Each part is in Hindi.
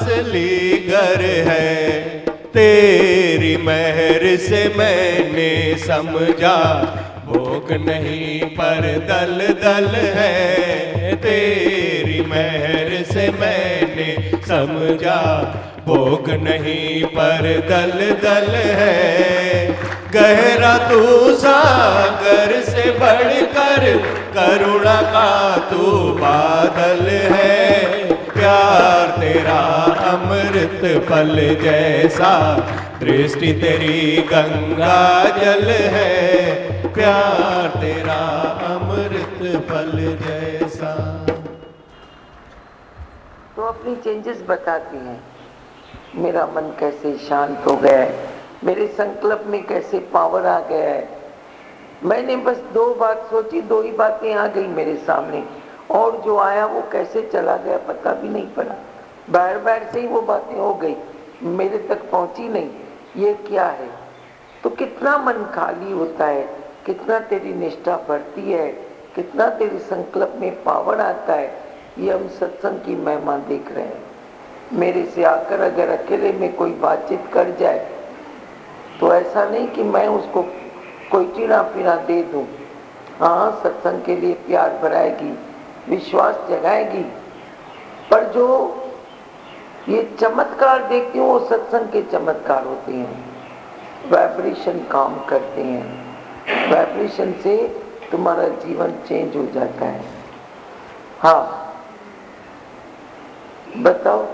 असली घर है। तेरी मेहर से मैंने समझा भोग नहीं पर दल दल है। तेरी मेहर से मैंने समझा भोग नहीं पर दल दल है। गहरा तू सागर से बढ़कर करुणा का तू बादल है। प्यार तेरा अमृत फल जैसा, दृष्टि तेरी गंगा जल है। प्यार तेरा अमृत फल जैसा। तो अपनी चेंजेस बताती हैं। मेरा मन कैसे शांत हो गया है, मेरे संकल्प में कैसे पावर आ गया है। मैंने बस दो बात सोची, दो ही बातें आ गई मेरे सामने, और जो आया वो कैसे चला गया पता भी नहीं पड़ा। बाहर बाहर से ही वो बातें हो गई, मेरे तक पहुंची नहीं। ये क्या है? तो कितना मन खाली होता है, कितना तेरी निष्ठा बढ़ती है, कितना तेरे संकल्प में पावर आता है। ये हम सत्संग की महिमा देख रहे हैं। मेरे से आकर अगर अकेले में कोई बातचीत कर जाए तो ऐसा नहीं कि मैं उसको कोई टीना पीना दे दूं। हाँ, सत्संग के लिए प्यार बढ़ाएगी, विश्वास जगाएगी, पर जो ये चमत्कार देखती हूँ वो सत्संग के चमत्कार होते हैं। वाइब्रेशन काम करते हैं, वाइब्रेशन से तुम्हारा जीवन चेंज हो जाता है। हाँ बताओ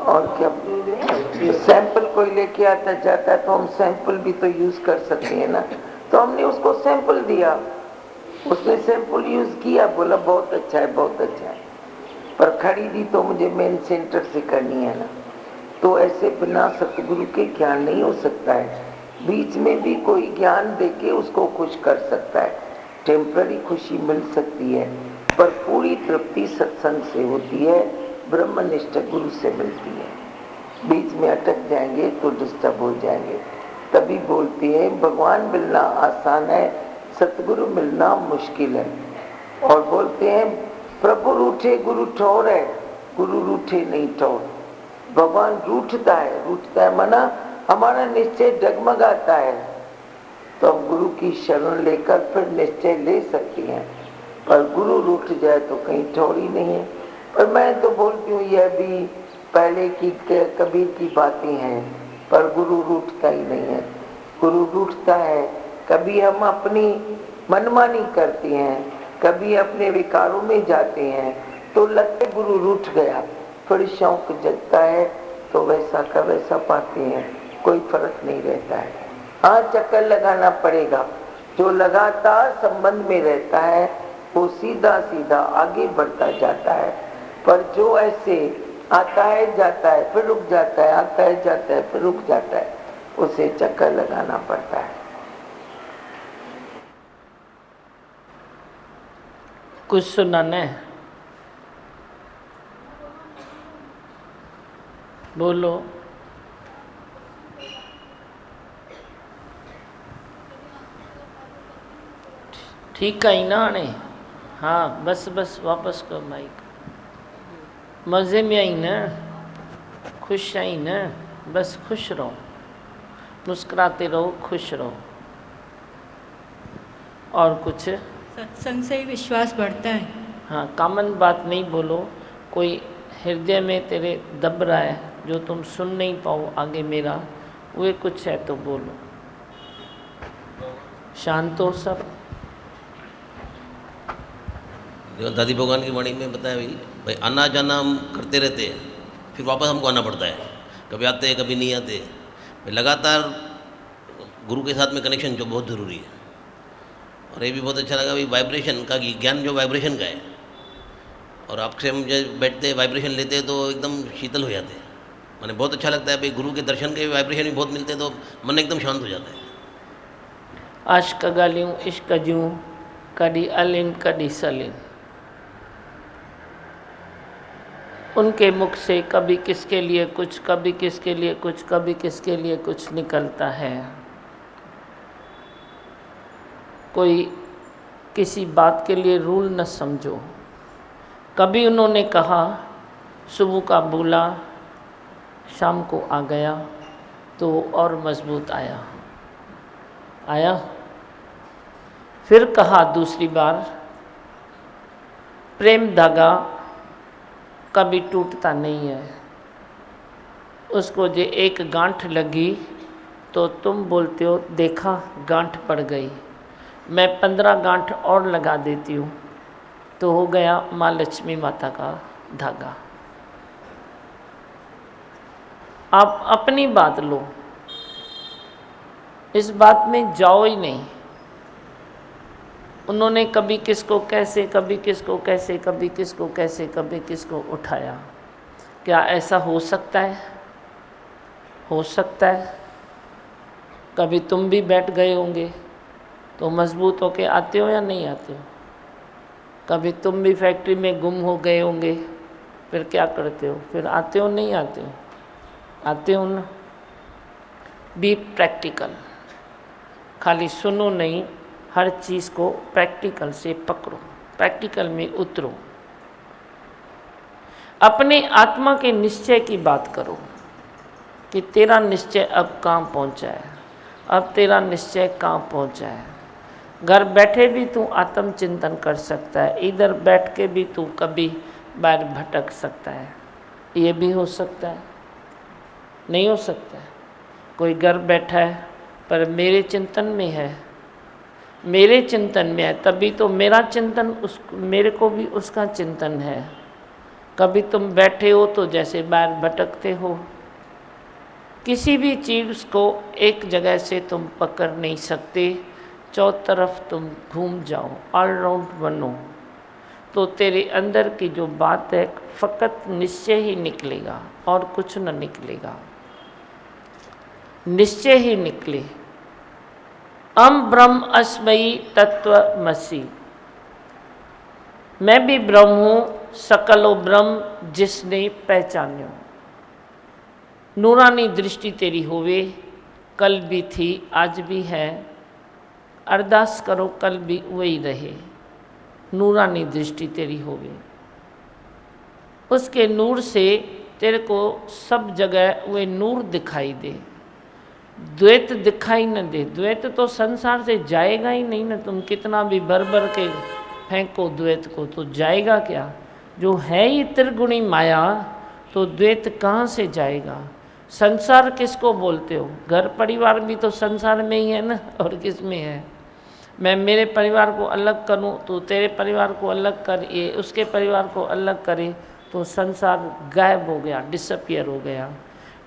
और क्या? सैंपल कोई लेके आता जाता है तो हम सैंपल भी तो यूज कर सकते हैं ना। तो हमने उसको सैंपल दिया, उसने सैंपल यूज किया, बोला बहुत अच्छा है बहुत अच्छा है, पर खरीदी तो मुझे मेन सेंटर से करनी है ना। तो ऐसे बिना सतगुरु के ज्ञान नहीं हो सकता है। बीच में भी कोई ज्ञान देके उसको खुश कर सकता है, टेम्पररी खुशी मिल सकती है, पर पूरी तृप्ति सत्संग से होती है, ब्रह्मनिष्ठ गुरु से मिलती है। बीच में अटक जाएंगे तो डिस्टर्ब हो जाएंगे। तभी बोलते हैं भगवान मिलना आसान है, सतगुरु मिलना मुश्किल है। और बोलते हैं प्रभु रूठे गुरु ठौर है, गुरु रूठे नहीं ठौर। भगवान रूठता है माना हमारा निश्चय डगमगाता है, तो हम गुरु की शरण लेकर फिर निश्चय ले सकते हैं। पर गुरु रूठ जाए तो कहीं ठौर ही नहीं है। पर मैं तो बोलती हूँ यह भी पहले की कबीर की बातें हैं, पर गुरु रूठता ही नहीं है। गुरु रूठता है कभी हम अपनी मनमानी करते हैं, कभी अपने विकारों में जाते हैं, तो लगता है गुरु रूठ गया। फिर शौक जगता है तो वैसा का वैसा पाते हैं, कोई फर्क नहीं रहता है। हाँ, चक्कर लगाना पड़ेगा। जो लगातार संबंध में रहता है वो सीधा सीधा आगे बढ़ता जाता है, पर जो ऐसे आता है जाता है फिर रुक जाता है, आता है जाता है फिर रुक जाता है, उसे चक्कर लगाना पड़ता है। कुछ सुनाना है? बोलो। ठीक आई ना आने? हाँ बस बस वापस कर माइक। मज़े में आई ना, खुश आई ना, बस खुश रहो, मुस्कुराते रहो, खुश रहो। और कुछ? सत्संग से ही विश्वास बढ़ता है। हाँ, कॉमन बात नहीं बोलो। कोई हृदय में तेरे दब रहा है जो तुम सुन नहीं पाओ आगे मेरा, वे कुछ है तो बोलो। शांत हो सब। दादी भगवान की वाणी में बताया भाई आना जाना हम करते रहते हैं, फिर वापस हमको आना पड़ता है। कभी आते हैं कभी नहीं आते। लगातार गुरु के साथ में कनेक्शन जो बहुत ज़रूरी है। और ये भी बहुत अच्छा लगा भाई वाइब्रेशन का, ज्ञान जो वाइब्रेशन का है, और आपसे हम जब बैठते हैं वाइब्रेशन लेते हैं तो एकदम शीतल हो जाते हैं। मैंने बहुत अच्छा लगता है भाई, गुरु के दर्शन के वाइब्रेशन भी बहुत मिलते हैं तो मन एकदम शांत हो जाता है। आश्क ॻाल्हियूं इश्क जूं कॾहिं अलिन कॾहिं सलिन, उनके मुख से कभी किसके लिए कुछ, कभी किसके लिए कुछ, कभी किसके लिए कुछ निकलता है। कोई किसी बात के लिए रूल न समझो। कभी उन्होंने कहा सुबह का बोला शाम को आ गया तो और मजबूत आया। फिर कहा दूसरी बार, प्रेम धागा कभी टूटता नहीं है, उसको जो एक गांठ लगी तो तुम बोलते हो देखा गांठ पड़ गई, मैं 15 गांठ और लगा देती हूँ तो हो गया माँ लक्ष्मी माता का धागा। आप अपनी बात लो, इस बात में जाओ ही नहीं। उन्होंने कभी किसको कैसे, कभी किसको कैसे, कभी किसको कैसे, कभी किसको उठाया। क्या ऐसा हो सकता है? हो सकता है। कभी तुम भी बैठ गए होंगे तो मजबूत होके आते हो या नहीं आते हो? कभी तुम भी फैक्ट्री में गुम हो गए होंगे, फिर क्या करते हो? फिर आते हो नहीं आते हो? आते हो ना। बी प्रैक्टिकल, खाली सुनो नहीं, हर चीज़ को प्रैक्टिकल से पकड़ो, प्रैक्टिकल में उतरो। अपने आत्मा के निश्चय की बात करो कि तेरा निश्चय अब कहाँ पहुँचा है, अब तेरा निश्चय कहाँ पहुँचा है। घर बैठे भी तू आत्मचिंतन कर सकता है, इधर बैठ के भी तू कभी बाहर भटक सकता है। ये भी हो सकता है, नहीं हो सकता है? कोई घर बैठा है पर मेरे चिंतन में है, मेरे चिंतन में है, तभी तो मेरा चिंतन उस, मेरे को भी उसका चिंतन है। कभी तुम बैठे हो तो जैसे बाहर भटकते हो। किसी भी चीज़ को एक जगह से तुम पकड़ नहीं सकते, चौथ तरफ तुम घूम जाओ, ऑलराउंड बनो, तो तेरे अंदर की जो बात है फ़कत निश्चय ही निकलेगा और कुछ न निकलेगा। निश्चय ही निकले। अम ब्रह्म अस्मयी तत्वमसि, मैं भी ब्रह्म हूँ, सकलो ब्रह्म जिसने पहचान्यो। नूरानी दृष्टि तेरी होवे, कल भी थी आज भी है, अरदास करो कल भी वही रहे। नूरानी दृष्टि तेरी होवे, उसके नूर से तेरे को सब जगह वे नूर दिखाई दे, द्वैत दिखाई न दे। द्वैत तो संसार से जाएगा ही नहीं ना, तुम कितना भी भर भर के फेंको द्वैत को तो जाएगा क्या? जो है ही त्रिगुणी माया, तो द्वैत कहाँ से जाएगा? संसार किसको बोलते हो? घर परिवार भी तो संसार में ही है ना, और किस में है? मैं मेरे परिवार को अलग करूं तो तेरे परिवार को अलग कर, ये उसके परिवार को अलग करे तो संसार गायब हो गया, डिसअपियर हो गया।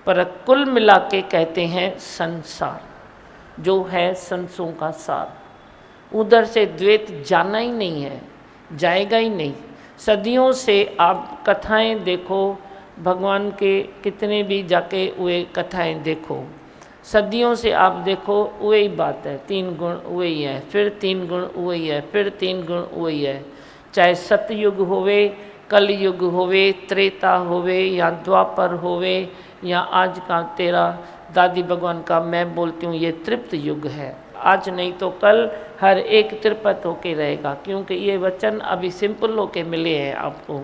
पर कुल मिला के कहते हैं संसार, जो है संसों का सार। उधर से द्वैत जाना ही नहीं है, जाएगा ही नहीं। सदियों से आप कथाएं देखो, भगवान के कितने भी जाके वे कथाएं देखो, सदियों से आप देखो वही बात है, 3 गुण वही है, फिर 3 गुण वही है, फिर 3 गुण वही है। चाहे सतयुग होवे, कलयुग होवे, त्रेता होवे या द्वापर होवे या आज का तेरा दादी भगवान का मैं बोलती हूँ ये तृप्त युग है। आज नहीं तो कल हर एक तृप्त होके रहेगा, क्योंकि ये वचन अभी सिंपल होके मिले हैं आपको।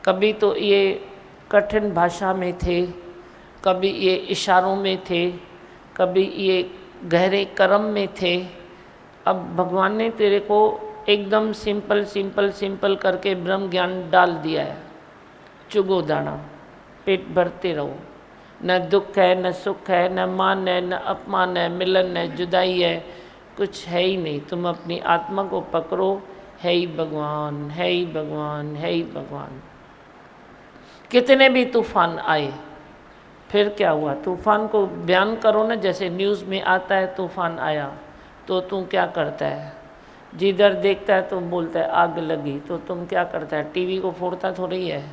कभी तो ये कठिन भाषा में थे, कभी ये इशारों में थे, कभी ये गहरे कर्म में थे। अब भगवान ने तेरे को एकदम सिंपल सिंपल सिंपल करके ब्रह्म ज्ञान डाल दिया है। चुगो दाना, पेट भरते रहो। न दुख है, न सुख है, न मान है, न अपमान है, मिलन है, जुदाई है, कुछ है ही नहीं। तुम अपनी आत्मा को पकड़ो, है ही भगवान, है ही भगवान, है ही भगवान। कितने भी तूफान आए, फिर क्या हुआ? तूफान को बयान करो ना, जैसे न्यूज़ में आता है तूफान आया, तो तू क्या करता है? जिधर देखता है तो बोलता है आग लगी, तो तुम क्या करता है? टीवी को फोड़ता थोड़ी है।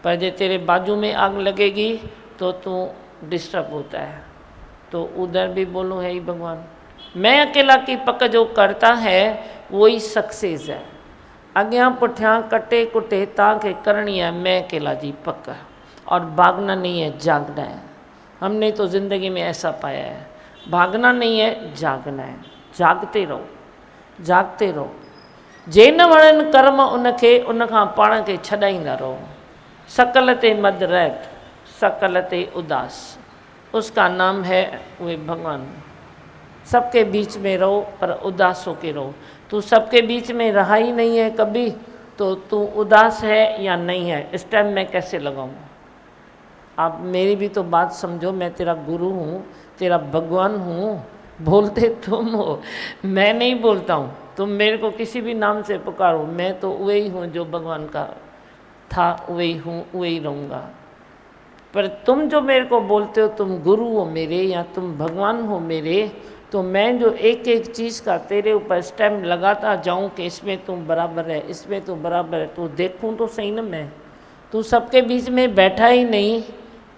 पर जो तेरे बाजू में आग लगेगी तो तू डिस्टर्ब होता है, तो उधर भी बोलो है ही भगवान। मैं अकेला की पक जो करता है वही सक्सेस है। अग्यां पुठ्यां कटे कुटे ताके करनी है, मैं अकेला जी पक्का। और भागना नहीं है, जागना है। हमने तो ज़िंदगी में ऐसा पाया है, भागना नहीं है, जागना है। जागते रहो, जागते रहो। जे न वणनि कर्म उनखे, उन खां पाण खे छॾाईंदा रहो। सकल ते मद रहत, सकलते उदास, उसका नाम है वे भगवान। सबके बीच में रहो पर उदास होके रहो। तू सबके बीच में रहा ही नहीं है कभी, तो तू उदास है या नहीं है, इस टाइम मैं कैसे लगाऊं? आप मेरी भी तो बात समझो, मैं तेरा गुरु हूँ, तेरा भगवान हूँ, बोलते तुम हो, मैं नहीं बोलता हूँ। तुम मेरे को किसी भी नाम से पुकारो, मैं तो वही हूँ जो भगवान का था, वही हूँ, वही रहूँगा। पर तुम जो मेरे को बोलते हो तुम गुरु हो मेरे या तुम भगवान हो मेरे, तो मैं जो एक एक चीज़ का तेरे ऊपर स्टैम्प लगाता जाऊं कि इसमें तुम बराबर है, इसमें तुम बराबर है, तो देखूं तो सही ना मैं। तू सबके बीच में बैठा ही नहीं,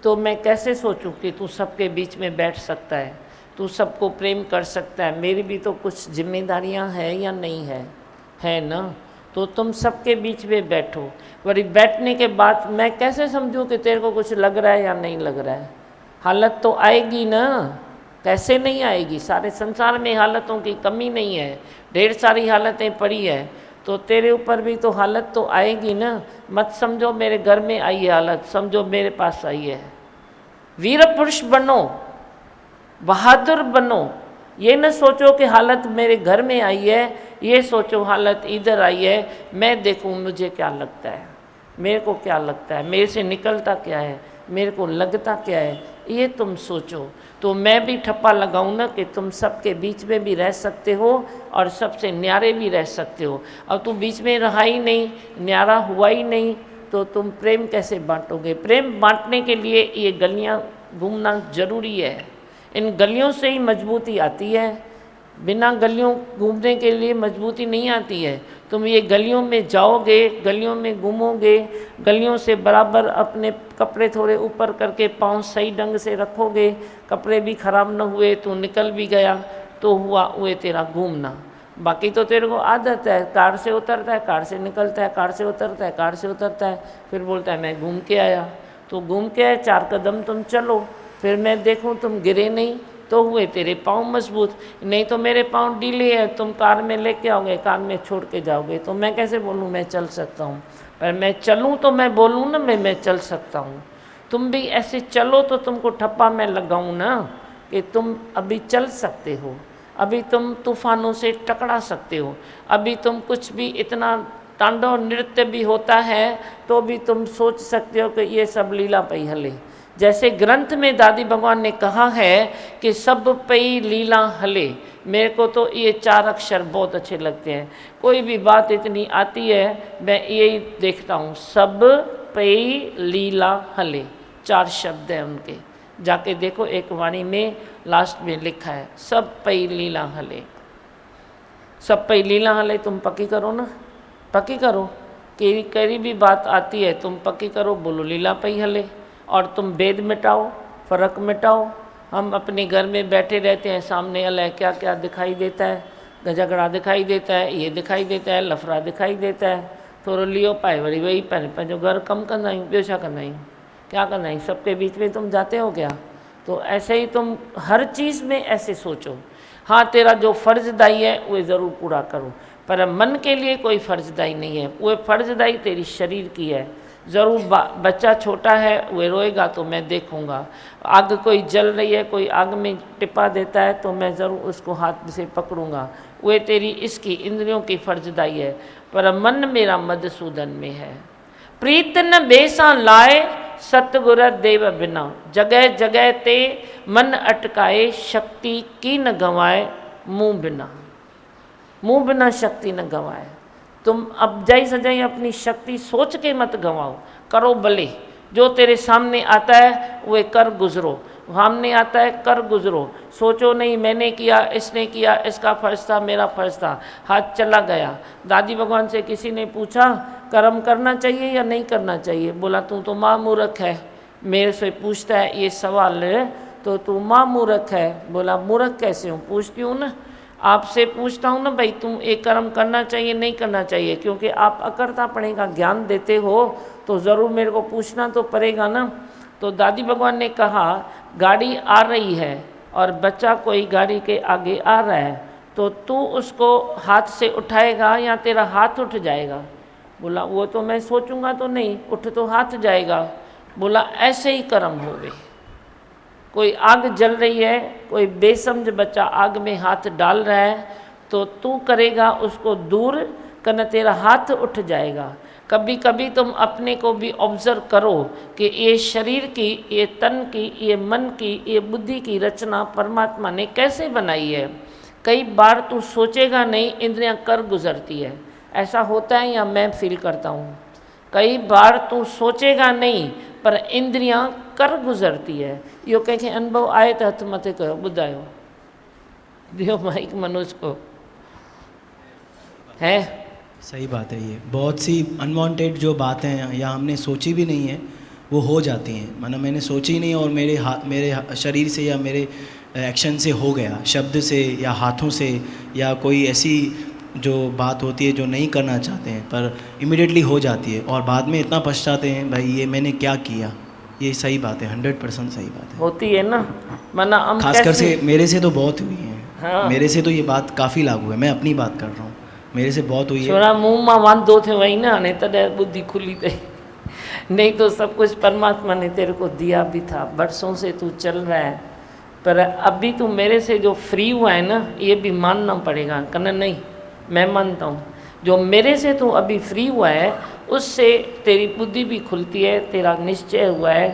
तो मैं कैसे सोचूं कि तू सबके बीच में बैठ सकता है, तू सबको प्रेम कर सकता है। मेरी भी तो कुछ जिम्मेदारियां हैं या नहीं है ना? तो तुम सबके बीच में बैठो। वही बैठने के बाद मैं कैसे समझूं कि तेरे को कुछ लग रहा है या नहीं लग रहा है? हालत तो आएगी ना, कैसे नहीं आएगी? सारे संसार में हालतों की कमी नहीं है, ढेर सारी हालतें पड़ी है, तो तेरे ऊपर भी तो हालत तो आएगी ना। मत समझो मेरे घर में आई है हालत, समझो मेरे पास आई है। वीर पुरुष बनो, बहादुर बनो, ये न सोचो कि हालत मेरे घर में आई है, ये सोचो हालत इधर आई है, मैं देखूं मुझे क्या लगता है, मेरे को क्या लगता है, मेरे से निकलता क्या है, मेरे को लगता क्या है, ये तुम सोचो। तो मैं भी ठप्पा लगाऊं ना कि तुम सबके बीच में भी रह सकते हो और सबसे न्यारे भी रह सकते हो। अब तू बीच में रहा ही नहीं, न्यारा हुआ ही नहीं, तो तुम प्रेम कैसे बांटोगे? प्रेम बांटने के लिए ये गलियां घूमना जरूरी है। इन गलियों से ही मजबूती आती है, बिना गलियों घूमने के लिए मजबूती नहीं आती है। तुम ये गलियों में जाओगे, गलियों में घूमोगे, गलियों से बराबर अपने कपड़े थोड़े ऊपर करके पाँव सही ढंग से रखोगे, कपड़े भी खराब न हुए, तो निकल भी गया, तो हुआ हुए तेरा घूमना। बाकी तो तेरे को आदत है, कार से उतरता है, कार से निकलता है, कार से उतरता है, कार से उतरता है, फिर बोलता है मैं घूम के आया। तो घूम के आए, 4 कदम तुम चलो, फिर मैं देखूं तुम गिरे नहीं, तो हुए तेरे पाँव मजबूत। नहीं तो मेरे पाँव ढीले है, तुम कार में लेके आओगे, कार में छोड़ के जाओगे, तो मैं कैसे बोलूँ मैं चल सकता हूँ? पर मैं चलूँ तो मैं बोलूँ ना मैं चल सकता हूँ। तुम भी ऐसे चलो तो तुमको ठप्पा मैं लगाऊँ ना कि तुम अभी चल सकते हो, अभी तुम तूफानों से टकरा सकते हो, अभी तुम कुछ भी इतना तांडव नृत्य भी होता है तो भी तुम सोच सकते हो कि ये सब लीला पई हले। जैसे ग्रंथ में दादी भगवान ने कहा है कि सब पई लीला हले। मेरे को तो ये 4 अक्षर बहुत अच्छे लगते हैं। कोई भी बात इतनी आती है मैं यही देखता हूँ, सब पई लीला हले, 4 शब्द हैं उनके। जाके देखो एक वाणी में लास्ट में लिखा है सब पई लीला हले। सब पई लीला हले तुम पक्की करो ना, पक्की करो। करी भी बात आती है तुम पक्की करो, बोलो लीला पई हले, और तुम भेद मिटाओ, फ़र्क मिटाओ। हम अपने घर में बैठे रहते हैं, सामने अल्लाह क्या क्या दिखाई देता है, झगड़ा दिखाई देता है, ये दिखाई देता है, लफड़ा दिखाई देता है, थोरो लियो पाए वरी वही पंहिंजो घर कम कंदा आहियूं, ॿियो छा कंदा आहियूं, क्या करना है? सबके बीच में तुम जाते हो क्या? तो ऐसे ही तुम हर चीज़ में ऐसे सोचो। हाँ, तेरा जो फ़र्जदाई है वो ज़रूर पूरा करो, पर मन के लिए कोई फ़र्जदाई नहीं है। वो फ़र्जदाई तेरी शरीर की है। ज़रूर बच्चा छोटा है वो रोएगा तो मैं देखूंगा, आग कोई जल रही है, कोई आग में टिपा देता है तो मैं ज़रूर उसको हाथ से पकड़ूंगा, वो तेरी इसकी इंद्रियों की फ़र्जदाई है। पर मन मेरा मधुसूदन में है। प्रीत न बेसा लाए सतगुर देव बिना, जगह जगह ते मन अटकाए, शक्ति की न गंवाए मुँह बिना। मुँह बिना शक्ति न गंवाए। तुम अब जाई सजाई अपनी शक्ति सोच के मत गंवाओ, करो भले। जो तेरे सामने आता है वो कर गुजरो, सामने आता है कर गुजरो। सोचो नहीं मैंने किया, इसने किया, इसका फर्ज था, मेरा फर्ज था, हाथ चला गया। दादी भगवान से किसी ने पूछा कर्म करना चाहिए या नहीं करना चाहिए? बोला तू तो माँ मूर्ख है, मेरे से पूछता है ये सवाल तो तू माँ मूर्ख है। बोला मूर्ख कैसे हूँ? पूछती हूँ ना, आपसे पूछता हूँ ना भाई तुम एक कर्म करना चाहिए नहीं करना चाहिए, क्योंकि आप अकर्तापणे का ज्ञान देते हो तो ज़रूर मेरे को पूछना तो पड़ेगा ना। तो दादी भगवान ने कहा गाड़ी आ रही है और बच्चा कोई गाड़ी के आगे आ रहा है, तो तू उसको हाथ से उठाएगा या तेरा हाथ उठ जाएगा? बोला वो तो मैं सोचूंगा तो नहीं, उठ तो हाथ जाएगा। बोला ऐसे ही कर्म होवे। कोई आग जल रही है, कोई बेसमझ बच्चा आग में हाथ डाल रहा है, तो तू करेगा उसको दूर करना, तेरा हाथ उठ जाएगा। कभी कभी तुम अपने को भी ऑब्जर्व करो कि ये शरीर की, ये तन की, ये मन की, ये बुद्धि की रचना परमात्मा ने कैसे बनाई है। कई बार तू सोचेगा नहीं, इंद्रियां कर गुजरती है। ऐसा होता है या मैं फील करता हूँ? कई बार तू सोचेगा नहीं पर इंद्रियां कर गुजरती है। यो कंहिंखे अनुभव आए तो हथ मथे कयो, ॿुधायो, दियो माइक मनोज को। है सही बात है। ये बहुत सी अनवांटेड जो बातें हैं या हमने सोची भी नहीं है वो हो जाती हैं। मतलब मैंने सोची नहीं और मेरे शरीर से या मेरे एक्शन से हो गया, शब्द से या हाथों से, या कोई ऐसी जो बात होती है जो नहीं करना चाहते हैं पर इमिडिएटली हो जाती है और बाद में इतना पछताते हैं, भाई ये मैंने क्या किया। ये सही बात है, 100% सही बात है। होती है ना, मना हम खासकर से मेरे से तो बहुत हुई है। हाँ। मेरे से तो ये बात काफ़ी लागू है, मैं अपनी बात कर रहा हूँ, मेरे से बहुत हुई है। छोरा मुंह मां वांदो थियो वही ना, ने तॾहिं बुद्धि खुली थी। नहीं तो सब कुछ परमात्मा ने तेरे को दिया भी था। बरसों से तू चल रहा है, पर अभी तू मेरे से जो फ्री हुआ है ना, ये भी मानना पड़ेगा। कहना नहीं, मैं मानता हूँ, जो मेरे से तू अभी फ्री हुआ है उससे तेरी बुद्धि भी खुलती है, तेरा निश्चय हुआ है,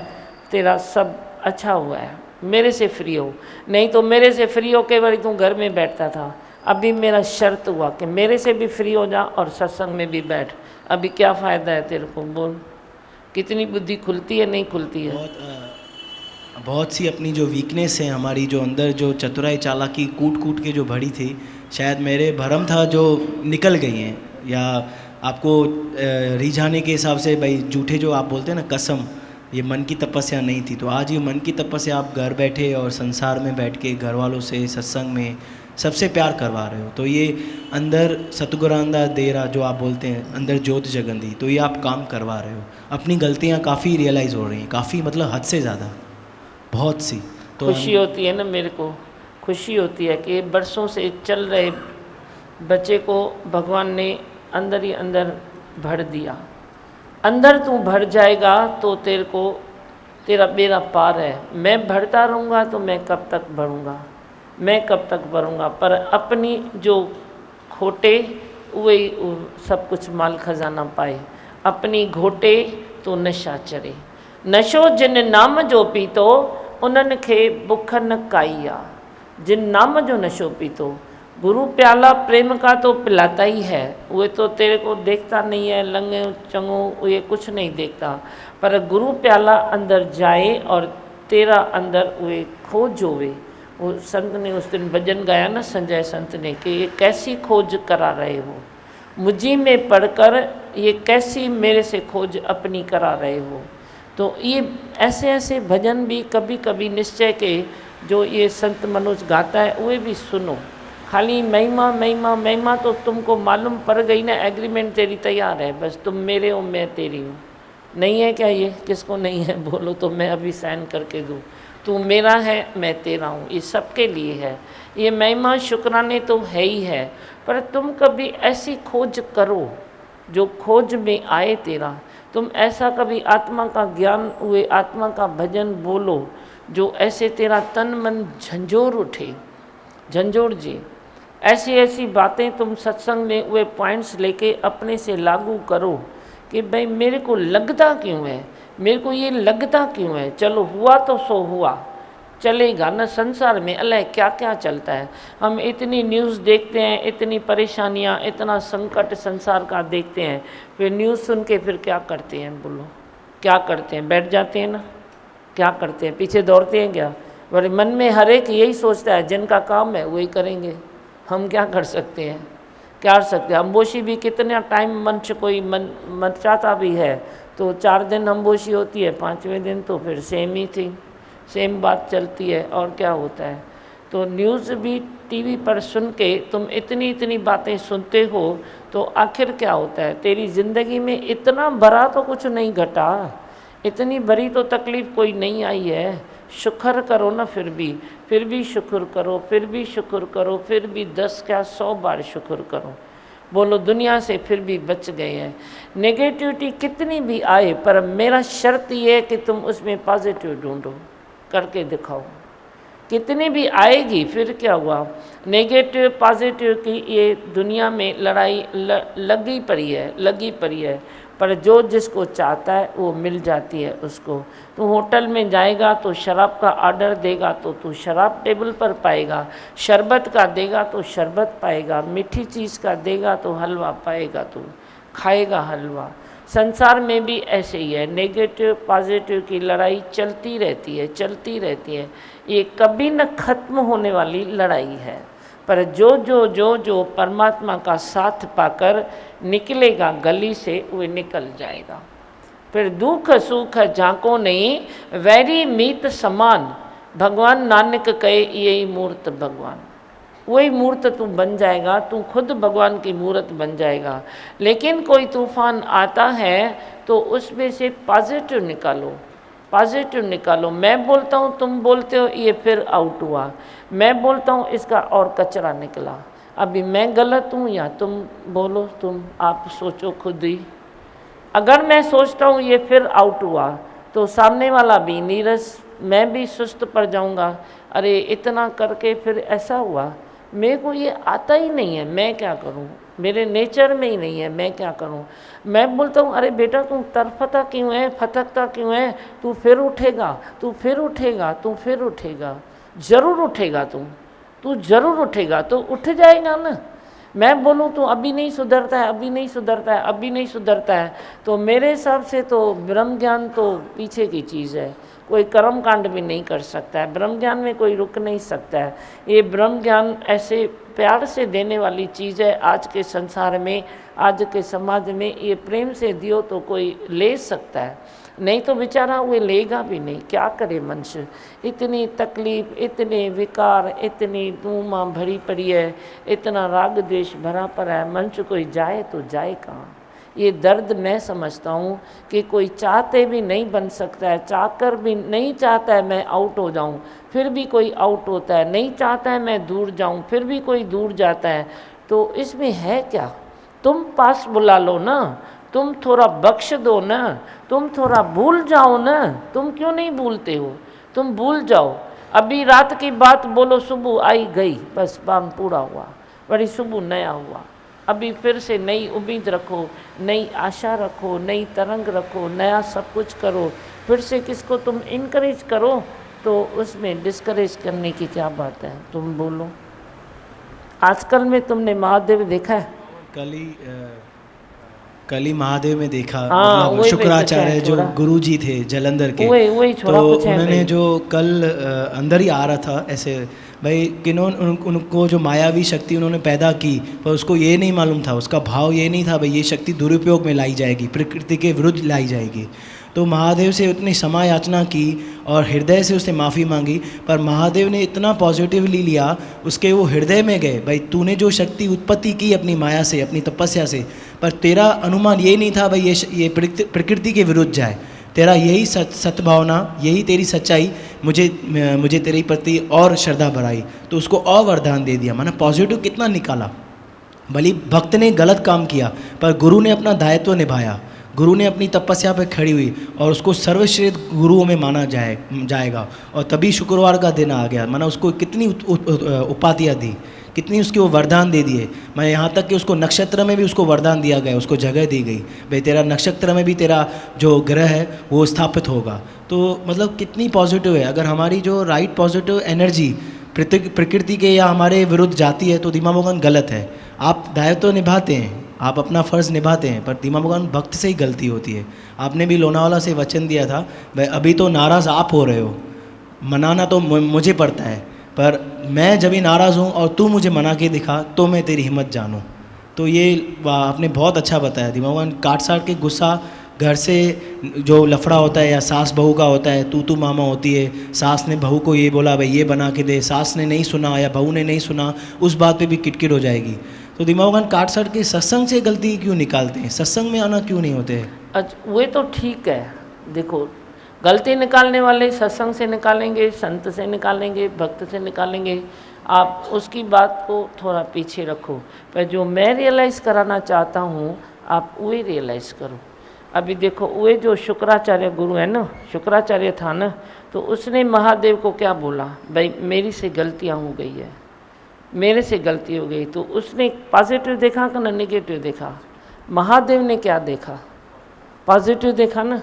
तेरा सब अच्छा हुआ है। मेरे से फ्री हो, नहीं तो मेरे से फ्री हो के वही तू घर में बैठता था। अभी मेरा शर्त हुआ कि मेरे से भी फ्री हो जा और सत्संग में भी बैठ। अभी क्या फ़ायदा है तेरे को, बोल? कितनी बुद्धि खुलती है, नहीं खुलती है? बहुत सी अपनी जो वीकनेस है हमारी, जो अंदर जो चतुराई चालाकी कूट कूट के जो भरी थी, शायद मेरे भरम था जो निकल गई हैं, या आपको रिझाने के हिसाब से, भाई झूठे जो आप बोलते हैं ना कसम, ये मन की तपस्या नहीं थी। तो आज ये मन की तपस्या आप घर बैठे और संसार में बैठ के घर वालों से, सत्संग में सबसे प्यार करवा रहे हो। तो ये अंदर सतगुरांदा देरा जो आप बोलते हैं, अंदर ज्योत जगंदी, तो ये आप काम करवा रहे हो। अपनी गलतियाँ काफ़ी रियलाइज़ हो रही हैं, काफ़ी मतलब हद से ज़्यादा, बहुत सी। तो खुशी होती है ना, मेरे को खुशी होती है कि बरसों से चल रहे बच्चे को भगवान ने अंदर ही अंदर भर दिया। अंदर तू भर जाएगा तो तेरे को, तेरा बेड़ा पार है। मैं भरता रहूँगा तो मैं कब तक भरूँगा, मैं कब तक भरूँगा? पर अपनी जो खोटे वही सब कुछ माल खजाना पाए, अपनी घोटे तो नशा चरे। नशो जिन नाम जो पीतो, उन्हनि खे बुख न काई आ। जिन नाम जो नशो पीतो, गुरु प्याला प्रेम का तो पिलाता ही है। वो तो तेरे को देखता नहीं है, लंगे चंगो ये कुछ नहीं देखता, पर गुरु प्याला अंदर जाए और तेरा अंदर वे खोज होवे। वो संत ने उस दिन भजन गाया ना, संजय संत ने, कि ये कैसी खोज करा रहे हो मुझी में पढ़कर, ये कैसी मेरे से खोज अपनी करा रहे हो। तो ये ऐसे ऐसे भजन भी कभी कभी निश्चय के जो ये संत मनोज गाता है वे भी सुनो। खाली महिमा महिमा महिमा तो तुमको मालूम पड़ गई ना, एग्रीमेंट तेरी तैयार है, बस तुम मेरे हो मैं तेरी हूँ। नहीं है क्या? ये किसको नहीं है बोलो तो मैं अभी साइन करके दूँ। तू मेरा है, मैं तेरा हूँ, ये सबके लिए है। ये महिमा शुक्राने तो है ही है, पर तुम कभी ऐसी खोज करो जो खोज में आए तेरा। तुम ऐसा कभी आत्मा का ज्ञान हुए, आत्मा का भजन बोलो जो ऐसे तेरा तन मन झंझोर उठे, झंझोर जी। ऐसी ऐसी बातें तुम सत्संग में वे पॉइंट्स लेके अपने से लागू करो कि भाई मेरे को लगता क्यों है, मेरे को ये लगता क्यों है। चलो हुआ तो सो हुआ, चलेगा न। संसार में अल्लाह क्या क्या चलता है। हम इतनी न्यूज़ देखते हैं, इतनी परेशानियां, इतना संकट संसार का देखते हैं, फिर न्यूज़ सुन के फिर क्या करते हैं बोलो? क्या करते हैं? बैठ जाते हैं ना। क्या करते हैं? पीछे दौड़ते हैं क्या? बड़े मन में हर एक यही सोचता है जिनका काम है वही करेंगे। हम क्या कर सकते हैं? क्या कर सकते हैं? अम्बोशी भी कितना टाइम मंच कोई मचाता भी है तो 4 दिन अम्बोशी होती है, 5वें दिन तो फिर सेम ही थी, सेम बात चलती है। और क्या होता है? तो न्यूज़ भी टीवी पर सुन के तुम इतनी इतनी बातें सुनते हो तो आखिर क्या होता है? तेरी ज़िंदगी में इतना बड़ा तो कुछ नहीं घटा, इतनी बड़ी तो तकलीफ़ कोई नहीं आई है। शुक्र करो ना, फिर भी शुक्र करो, फिर भी शुक्र करो, फिर भी 10 क्या 100 बार शुक्र करो। बोलो दुनिया से फिर भी बच गए हैं। नेगेटिविटी कितनी भी आए, पर मेरा शर्त ये है कि तुम उसमें पॉजिटिव ढूंढो, करके दिखाओ। कितनी भी आएगी, फिर क्या हुआ, नेगेटिव पॉजिटिव की ये दुनिया में लड़ाई लगी पड़ी है, पर जो जिसको चाहता है वो मिल जाती है उसको। तू होटल में जाएगा तो शराब का ऑर्डर देगा तो तू शराब टेबल पर पाएगा, शरबत का देगा तो शरबत पाएगा, मीठी चीज़ का देगा तो हलवा पाएगा, तू खाएगा हलवा। संसार में भी ऐसे ही है, नेगेटिव पॉजिटिव की लड़ाई चलती रहती है। ये कभी न खत्म होने वाली लड़ाई है। पर जो परमात्मा का साथ पाकर निकलेगा गली से, वो निकल जाएगा। फिर दुख सुख झांको नहीं, वैरी मीत समान। भगवान नानक कहे यही मूर्त भगवान, वही मूर्त तू बन जाएगा, तू खुद भगवान की मूर्त बन जाएगा। लेकिन कोई तूफान आता है तो उसमें से पॉजिटिव निकालो। मैं बोलता हूँ, तुम बोलते हो, ये फिर आउट हुआ। मैं बोलता हूँ, इसका और कचरा निकला। अभी मैं गलत हूँ या तुम बोलो, तुम आप सोचो खुद ही। अगर मैं सोचता हूँ ये फिर आउट हुआ, तो सामने वाला भी नीरस, मैं भी सुस्त पड़ जाऊँगा। अरे इतना करके फिर ऐसा हुआ, मेरे को ये आता ही नहीं है, मैं क्या करूं, मेरे नेचर में ही नहीं है, मैं क्या करूं। मैं बोलता हूं, अरे बेटा तू तरफता क्यों है, फटकता क्यों है, तू फिर उठेगा, ज़रूर उठेगा, तू ज़रूर उठेगा, तो उठ जाएगा ना। मैं बोलूं तू अभी नहीं सुधरता है, तो मेरे हिसाब से तो ब्रह्म ज्ञान तो पीछे की चीज़ है। कोई कर्म कांड भी नहीं कर सकता है, ब्रह्म ज्ञान में कोई रुक नहीं सकता है। ये ब्रह्म ज्ञान ऐसे प्यार से देने वाली चीज़ है। आज के संसार में, आज के समाज में ये प्रेम से दियो तो कोई ले सकता है, नहीं तो बेचारा वो लेगा भी नहीं। क्या करे मनुष्य, इतनी तकलीफ, इतने विकार, इतनी धूमा भरी पड़ी है, इतना राग द्वेष भरा पड़ा है, मनुष्य कोई जाए तो जाए कहाँ। ये दर्द मैं समझता हूँ कि कोई चाहते भी नहीं बन सकता है, चाहकर भी नहीं चाहता है मैं आउट हो जाऊँ, फिर भी कोई आउट होता है, नहीं चाहता है मैं दूर जाऊँ, फिर भी कोई दूर जाता है। तो इसमें है क्या, तुम पास बुला लो ना, तुम थोड़ा बख्श दो ना, तुम थोड़ा भूल जाओ ना। तुम क्यों नहीं भूलते हो, तुम भूल जाओ। अभी रात की बात बोलो, सुबह आई गई, बस काम पूरा हुआ, बड़ी सुबह नया हुआ। अभी फिर से नई उम्मीद रखो, नई आशा रखो, नई तरंग रखो, नया सब कुछ करो। फिर से किसको तुम इनकरेज करो, तो उसमें डिस्करेज करने की क्या बात है, तुम बोलो। आजकल में तुमने महादेव देखा है? कल ही महादेव में देखा। हाँ, मतलब शुक्राचार्य जो गुरु जी थे जलंधर के, वही छोड़ा तो कुछ है उन्होंने नहीं। जो कल अंदर ही आ रहा था ऐसे, भाई उनको जो मायावी शक्ति उन्होंने पैदा की, पर उसको ये नहीं मालूम था, उसका भाव ये नहीं था भाई ये शक्ति दुरुपयोग में लाई जाएगी, प्रकृति के विरुद्ध लाई जाएगी। तो महादेव से उतनी क्षमा याचना की और हृदय से उसने माफ़ी मांगी, पर महादेव ने इतना पॉजिटिवली लिया, उसके वो हृदय में गए, भाई तूने जो शक्ति उत्पत्ति की अपनी माया से, अपनी तपस्या से, पर तेरा अनुमान ये नहीं था भाई ये प्रकृति के विरुद्ध जाए, तेरा यही सद्भावना, यही तेरी सच्चाई मुझे तेरे प्रति और श्रद्धा बढ़ाई, तो उसको और वरदान दे दिया। माना पॉजिटिव कितना निकाला। भले भक्त ने गलत काम किया, पर गुरु ने अपना दायित्व निभाया, गुरु ने अपनी तपस्या पर खड़ी हुई और उसको सर्वश्रेष्ठ गुरुओं में माना जाएगा। और तभी शुक्रवार का दिन आ गया, माना उसको कितनी उपाधियाँ दी, कितनी उसके वो वरदान दे दिए। मैं यहाँ तक कि उसको नक्षत्र में भी उसको वरदान दिया गया, उसको जगह दी गई, भाई तेरा नक्षत्र में भी तेरा जो ग्रह है वो स्थापित होगा। तो मतलब कितनी पॉजिटिव है। अगर हमारी जो राइट पॉजिटिव एनर्जी प्रकृति के या हमारे विरुद्ध जाती है तो दीमा भगवान गलत है। आप दायित्व निभाते हैं, आप अपना फ़र्ज़ निभाते हैं, पर दीमा भगवान भक्त से ही गलती होती है। आपने भी लोनावाला से वचन दिया था, भाई अभी तो नाराज़ आप हो रहे हो, मनाना तो मुझे पड़ता है, पर मैं जब भी नाराज़ हूँ और तू मुझे मना के दिखा तो मैं तेरी हिम्मत जानूँ। तो ये आपने बहुत अच्छा बताया। दीमा भगवान काट साट के गुस्सा घर से जो लफड़ा होता है या सास बहू का होता है, तू मामा होती है, सास ने बहू को ये बोला भाई ये बना के दे, सास ने नहीं सुना या बहू ने नहीं सुना, उस बात पे भी किटकिट हो जाएगी। तो दीमा भगवान काट साट के सत्संग से गलती क्यों निकालते हैं, सत्संग में आना क्यों नहीं होते हैं? अच्छा वो तो ठीक है, देखो गलती निकालने वाले सत्संग से निकालेंगे, संत से निकालेंगे, भक्त से निकालेंगे। आप उसकी बात को थोड़ा पीछे रखो, पर जो मैं रियलाइज़ कराना चाहता हूँ आप वही रियलाइज़ करो। अभी देखो वे जो शुक्राचार्य गुरु है ना, शुक्राचार्य था ना, तो उसने महादेव को क्या बोला, भाई मेरी से गलतियाँ हो गई है, मेरे से गलती हो गई। तो उसने पॉजिटिव देखा कि ना नेगेटिव देखा? महादेव ने क्या देखा? पॉजिटिव देखा ना।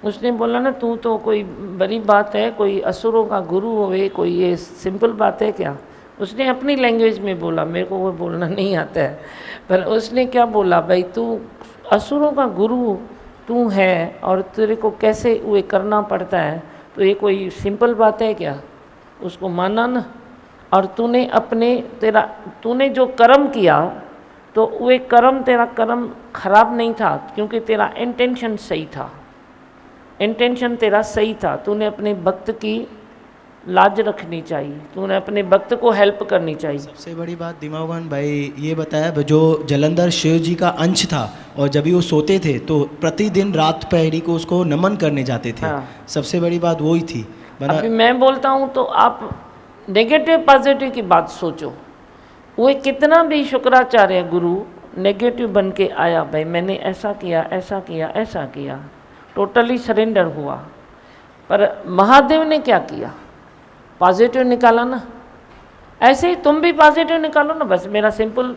उसने बोला ना तू तो कोई बड़ी बात है, कोई असुरों का गुरु होवे, कोई ये सिंपल बात है क्या? उसने अपनी लैंग्वेज में बोला, मेरे को वो बोलना नहीं आता है, पर उसने क्या बोला, भाई तू असुरों का गुरु तू है और तेरे को कैसे वो करना पड़ता है, तो ये कोई सिंपल बात है क्या? उसको माना ना। और तूने जो कर्म किया तो वे कर्म, तेरा कर्म खराब नहीं था, क्योंकि तेरा इंटेंशन सही था, इंटेंशन तेरा सही था। तूने अपने भक्त की लाज रखनी चाहिए, तूने अपने भक्त को हेल्प करनी चाहिए। सबसे बड़ी बात दिमागवान भाई ये बताया, जो जलंधर शिव जी का अंश था, और जब भी वो सोते थे तो प्रतिदिन रात पहरी को उसको नमन करने जाते थे। हाँ। सबसे बड़ी बात वही थी। अभी मैं बोलता हूँ तो आप नेगेटिव पॉजिटिव की बात सोचो। वो कितना भी शुक्राचार्य गुरु नेगेटिव बन के आया, भाई मैंने ऐसा किया, ऐसा किया, ऐसा किया, टोटली सरेंडर हुआ। पर महादेव ने क्या किया? पॉजिटिव निकाला ना। ऐसे ही तुम भी पॉजिटिव निकालो ना। बस मेरा सिंपल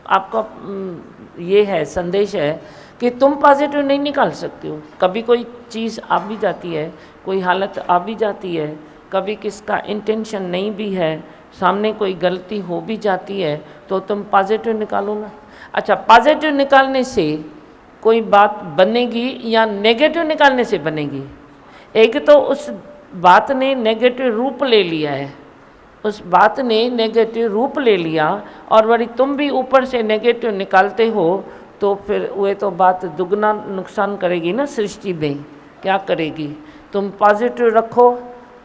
आपका ये है, संदेश है कि तुम पॉजिटिव नहीं निकाल सकते हो। कभी कोई चीज़ आ भी जाती है, कोई हालत आ भी जाती है, कभी किसका इंटेंशन नहीं भी है, सामने कोई गलती हो भी जाती है, तो तुम पॉजिटिव निकालो ना। अच्छा, पॉजिटिव निकालने से कोई बात बनेगी या नेगेटिव निकालने से बनेगी? एक तो उस बात ने नेगेटिव रूप ले लिया है, उस बात ने नेगेटिव रूप ले लिया, और बड़ी तुम भी ऊपर से नेगेटिव निकालते हो, तो फिर वह तो बात दुगना नुकसान करेगी ना सृष्टि में। क्या करेगी? तुम पॉजिटिव रखो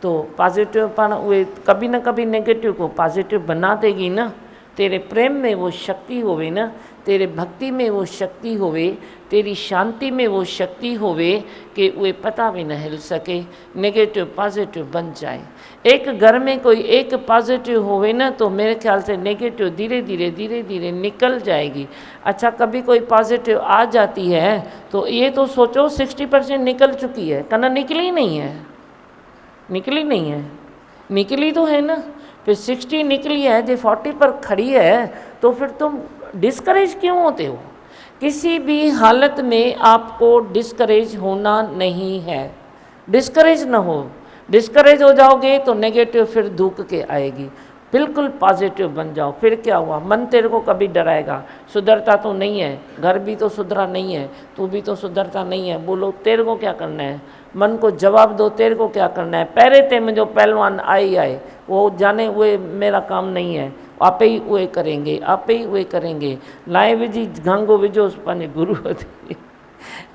तो पॉजिटिव पर वे कभी ना कभी नेगेटिव को पॉजिटिव बना देगी ना। तेरे प्रेम में वो शक्ति होवे ना, तेरे भक्ति में वो शक्ति होवे, तेरी शांति में वो शक्ति होवे कि वे पता भी न हिल सके, नेगेटिव पॉजिटिव बन जाए। एक घर में कोई एक पॉजिटिव होवे ना, तो मेरे ख्याल से नेगेटिव धीरे धीरे निकल जाएगी। अच्छा, कभी कोई पॉजिटिव आ जाती है तो ये तो सोचो 60% निकल चुकी है, कहना निकली नहीं है, निकली नहीं है, निकली तो है ना। फिर 60 निकली है, जो 40 पर खड़ी है, तो फिर तुम डिस्करेज क्यों होते हो? किसी भी हालत में आपको डिस्करेज होना नहीं है। डिस्करेज ना हो। डिस्करेज हो जाओगे तो नेगेटिव फिर धूक के आएगी। बिल्कुल पॉजिटिव बन जाओ। फिर क्या हुआ? मन तेरे को कभी डराएगा, सुधरता तो नहीं है, घर भी तो सुधरा नहीं है, तू भी तो सुधरता नहीं है। बोलो तेरे को क्या करना है? मन को जवाब दो, तेरे को क्या करना है? पहरे ते में जो पहलवान आए वो जाने, वे मेरा काम नहीं है, आप ही वे करेंगे, आप ही वे करेंगे। लाए विझी गांगो विझोस पंहिंजे गुरु हथे,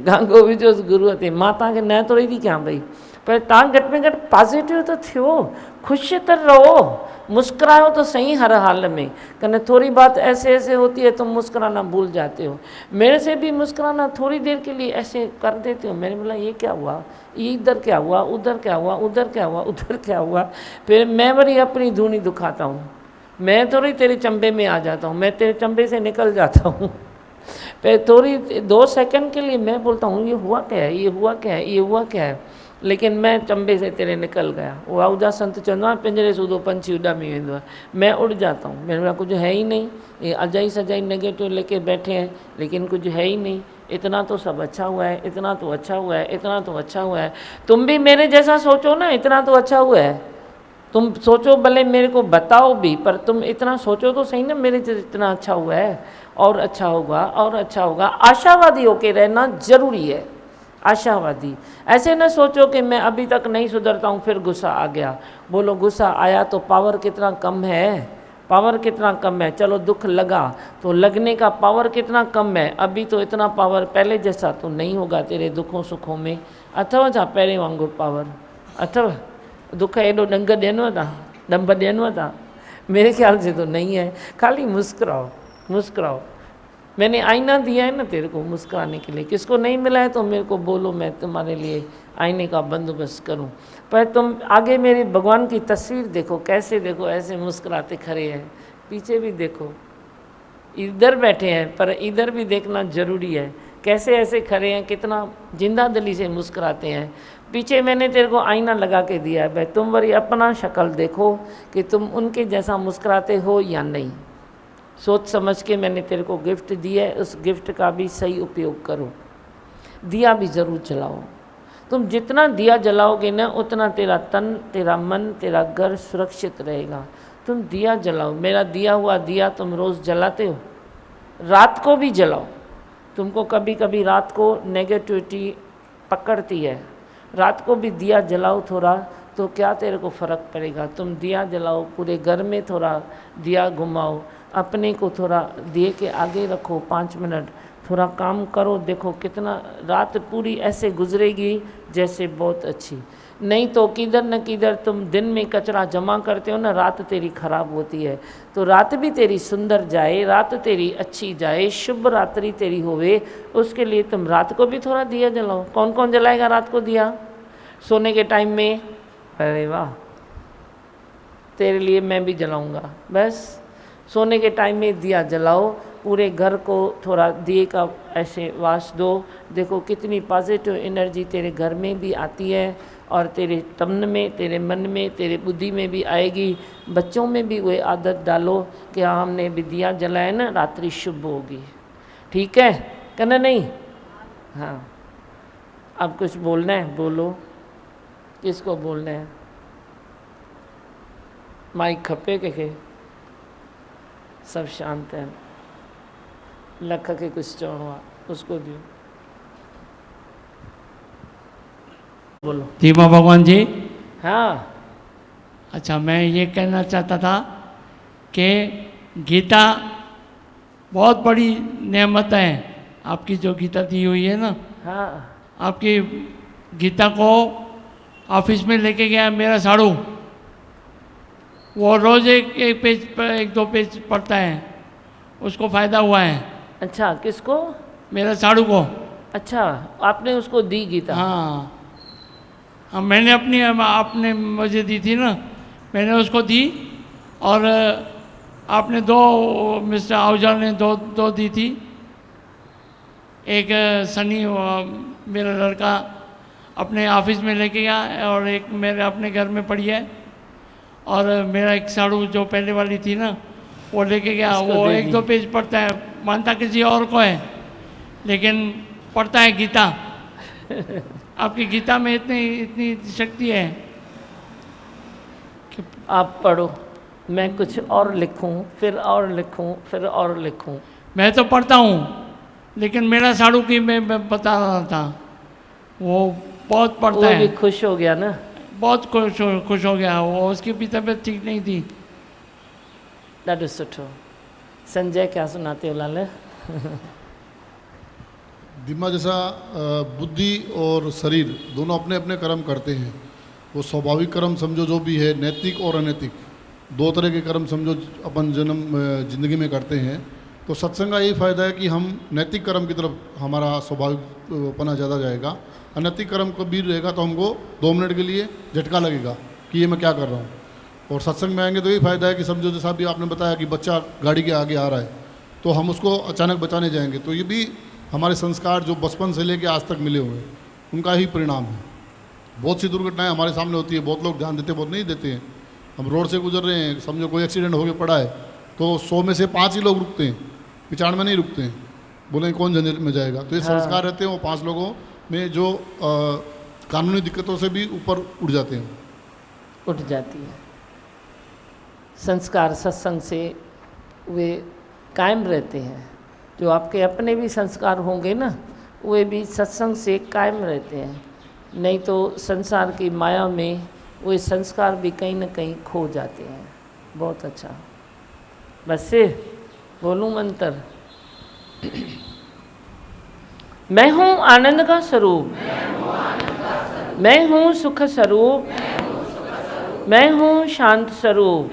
गांगो विझोस गुरु हथे। मां तव्हांखे न थोरी थी कयां पई, पर तव्हां घटि में घटि पॉजिटिव तो थियो, खुश त रहो, मुस्कुराओ तो सही हर हाल में। कने थोड़ी बात ऐसे ऐसे होती है तो मुस्कुराना भूल जाते हो। मेरे से भी मुस्कुराना थोड़ी देर के लिए ऐसे कर देते हो। मैंने बोला ये क्या हुआ, ये इधर क्या हुआ, उधर क्या हुआ, उधर क्या हुआ, उधर क्या हुआ। फिर मैं बड़ी अपनी धूनी दुखाता हूँ, मैं थोड़ी तेरे चंबे में आ जाता हूँ, मैं तेरे चंबे से निकल जाता हूँ। फिर थोड़ी 2 सेकंड के लिए मैं बोलता हूँ ये हुआ क्या है, ये हुआ क्या है, ये हुआ क्या है, लेकिन मैं चंबे से तेरे निकल गया। वो आउदा संत चवंदो आहे पिंजरे सूधो पंछी उॾामी वेंदो आहे, मैं उड़ जाता हूँ। मेरे पास कुछ है ही नहीं, ये अजाई सजाई नेगेटिव लेके बैठे हैं, लेकिन कुछ है ही नहीं। इतना तो सब अच्छा हुआ है, इतना तो अच्छा हुआ है, इतना तो अच्छा हुआ है। तुम भी मेरे जैसा सोचो ना, इतना तो अच्छा हुआ है। तुम सोचो, भले मेरे को बताओ भी, पर तुम इतना सोचो तो सही ना, मेरे जैसे इतना अच्छा हुआ है, और अच्छा होगा, और अच्छा होगा। आशावादी होके रहना जरूरी है, आशावादी। ऐसे न सोचो कि मैं अभी तक नहीं सुधरता हूँ, फिर गुस्सा आ गया। बोलो गुस्सा आया तो पावर कितना कम है, पावर कितना कम है। चलो दुख लगा तो लगने का पावर कितना कम है। अभी तो इतना पावर पहले जैसा तो नहीं होगा तेरे दुखों सुखों में। अथव छा पहिरें वांगुरु पावर अथव? दुख एॾो डंग ॾियनव था, डंब ॾियनव था? मेरे ख्याल से तो नहीं है। खाली मुस्कुराओ, मुस्कुराओ। मैंने आईना दिया है ना तेरे को मुस्कुराने के लिए, किसको नहीं मिला है तो मेरे को बोलो, मैं तुम्हारे लिए आईने का बंदोबस्त करूं। पर तुम आगे मेरे भगवान की तस्वीर देखो, कैसे देखो ऐसे मुस्कुराते खड़े हैं, पीछे भी देखो, इधर बैठे हैं पर इधर भी देखना जरूरी है, कैसे ऐसे खड़े हैं, कितना जिंदा दिली से मुस्कुराते हैं। पीछे मैंने तेरे को आईना लगा के दिया है भाई, तुम वही अपना शक्ल देखो कि तुम उनके जैसा मुस्कुराते हो या नहीं। सोच समझ के मैंने तेरे को गिफ्ट दिया है, उस गिफ्ट का भी सही उपयोग करो। दिया भी ज़रूर जलाओ, तुम जितना दिया जलाओगे ना उतना तेरा तन, तेरा मन, तेरा घर सुरक्षित रहेगा। तुम दिया जलाओ, मेरा दिया हुआ दिया तुम रोज़ जलाते हो, रात को भी जलाओ। तुमको कभी कभी रात को नेगेटिविटी पकड़ती है, रात को भी दिया जलाओ थोड़ा, तो क्या तेरे को फ़र्क पड़ेगा। तुम दिया जलाओ, पूरे घर में थोड़ा दिया घुमाओ, अपने को थोड़ा दिए के आगे रखो, 5 मिनट थोड़ा काम करो, देखो कितना रात पूरी ऐसे गुजरेगी जैसे बहुत अच्छी। नहीं तो किधर न किधर तुम दिन में कचरा जमा करते हो ना, रात तेरी खराब होती है। तो रात भी तेरी सुंदर जाए, रात तेरी अच्छी जाए, शुभ रात्रि तेरी होवे, उसके लिए तुम रात को भी थोड़ा दिया जलाओ। कौन कौन जलाएगा रात को दिया सोने के टाइम में? अरे वाह, तेरे लिए मैं भी जलाऊंगा। बस सोने के टाइम में दिया जलाओ, पूरे घर को थोड़ा दिए का ऐसे वास दो, देखो कितनी पॉजिटिव एनर्जी तेरे घर में भी आती है और तेरे तन में, तेरे मन में, तेरे बुद्धि में भी आएगी। बच्चों में भी वही आदत डालो कि हाँ हमने भी दिया जलाया ना, रात्रि शुभ होगी। ठीक है कहना नहीं? हाँ, अब कुछ बोलना है बोलो, किसको बोलना है? माइक खपे के सब शांत है, लख के कुछ चढ़वा उसको दियो, बोलो। दीपा भगवान जी, हाँ अच्छा मैं ये कहना चाहता था कि गीता बहुत बड़ी नेमत है, आपकी जो गीता दी हुई है ना, हाँ आपकी गीता को ऑफिस में लेके गया मेरा साड़ू, वो रोज़ एक पेज पर 1-2 पेज पढ़ता है, उसको फ़ायदा हुआ है। अच्छा, किसको? मेरा साड़ू को। अच्छा, आपने उसको दी गीता? हाँ हाँ, मैंने आपने मुझे दी थी ना, मैंने उसको दी, और आपने 2 मिस्टर आहूजा ने दो दी थी। एक सनी मेरा लड़का अपने ऑफिस में लेके गया, और एक मेरे अपने घर में पड़ी है, और मेरा एक साड़ू जो पहले वाली थी ना वो लेके गया। वो 1-2 पेज पढ़ता है, मानता किसी और को है लेकिन पढ़ता है गीता। आपकी गीता में इतनी शक्ति है कि आप पढ़ो, मैं कुछ और लिखूं, फिर और लिखूं, फिर और लिखूं। मैं तो पढ़ता हूँ, लेकिन मेरा साड़ू की मैं बता रहा था, वो बहुत पढ़ता है। वो भी खुश हो गया ना? बहुत खुश हो गया वो, उसकी भी तबीयत ठीक नहीं थी। ॾाढो सुठो। संजय क्या सुनाते हो लाल? दिमा जैसा बुद्धि और शरीर दोनों अपने अपने कर्म करते हैं। वो स्वाभाविक कर्म समझो जो भी है, नैतिक और अनैतिक, 2 तरह के कर्म समझो अपन जिंदगी में करते हैं। तो सत्संग का यही फ़ायदा है कि हम नैतिक कर्म की तरफ हमारा स्वाभाविकपना ज़्यादा जाएगा। अनैतिक कर्म कभी रहेगा तो हमको 2 मिनट के लिए झटका लगेगा कि ये मैं क्या कर रहा हूँ। और सत्संग में आएंगे तो यही फ़ायदा है कि समझो जैसा भी आपने बताया कि बच्चा गाड़ी के आगे आ रहा है तो हम उसको अचानक बचाने जाएंगे, तो ये भी हमारे संस्कार जो बचपन से लेकर आज तक मिले हुए हैं उनका ही परिणाम है। बहुत सी दुर्घटनाएं हमारे सामने होती है, बहुत लोग ध्यान देते बहुत नहीं देते हैं। हम रोड से गुजर रहे हैं, समझो कोई एक्सीडेंट होकर पड़ा है तो 100 में से 5 ही लोग रुकते हैं, 95 नहीं रुकते हैं, बोले कौन झंझट में जाएगा। तो ये संस्कार रहते हैं, वो 5 लोगों में जो कानूनी दिक्कतों से भी ऊपर उठ जाते हैं, उठ जाती है। संस्कार सत्संग से वे कायम रहते हैं। जो आपके अपने भी संस्कार होंगे ना, वे भी सत्संग से कायम रहते हैं। नहीं तो संसार की माया में वे संस्कार भी कहीं न कहीं खो जाते हैं। बहुत अच्छा। बस से बोलूं मंत्र, मैं हूँ आनंद का स्वरूप, मैं हूँ सुख स्वरूप, मैं हूँ शांत स्वरूप,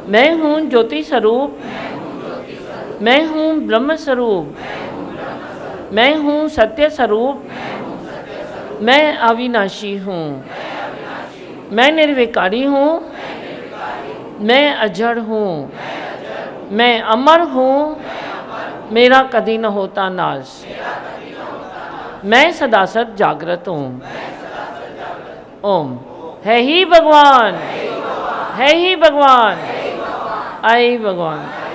मैं हूँ ज्योति स्वरूप, मैं हूँ ब्रह्म स्वरूप, मैं हूँ सत्य स्वरूप, मैं अविनाशी हूँ, मैं निर्विकारी हूँ, मैं अजड़ हूँ, मैं अमर हूँ, मेरा कभी न होता नाश, मैं सदा सत जागृत हूँ। ओम। है ही भगवान, है ही भगवान, आई भगवान।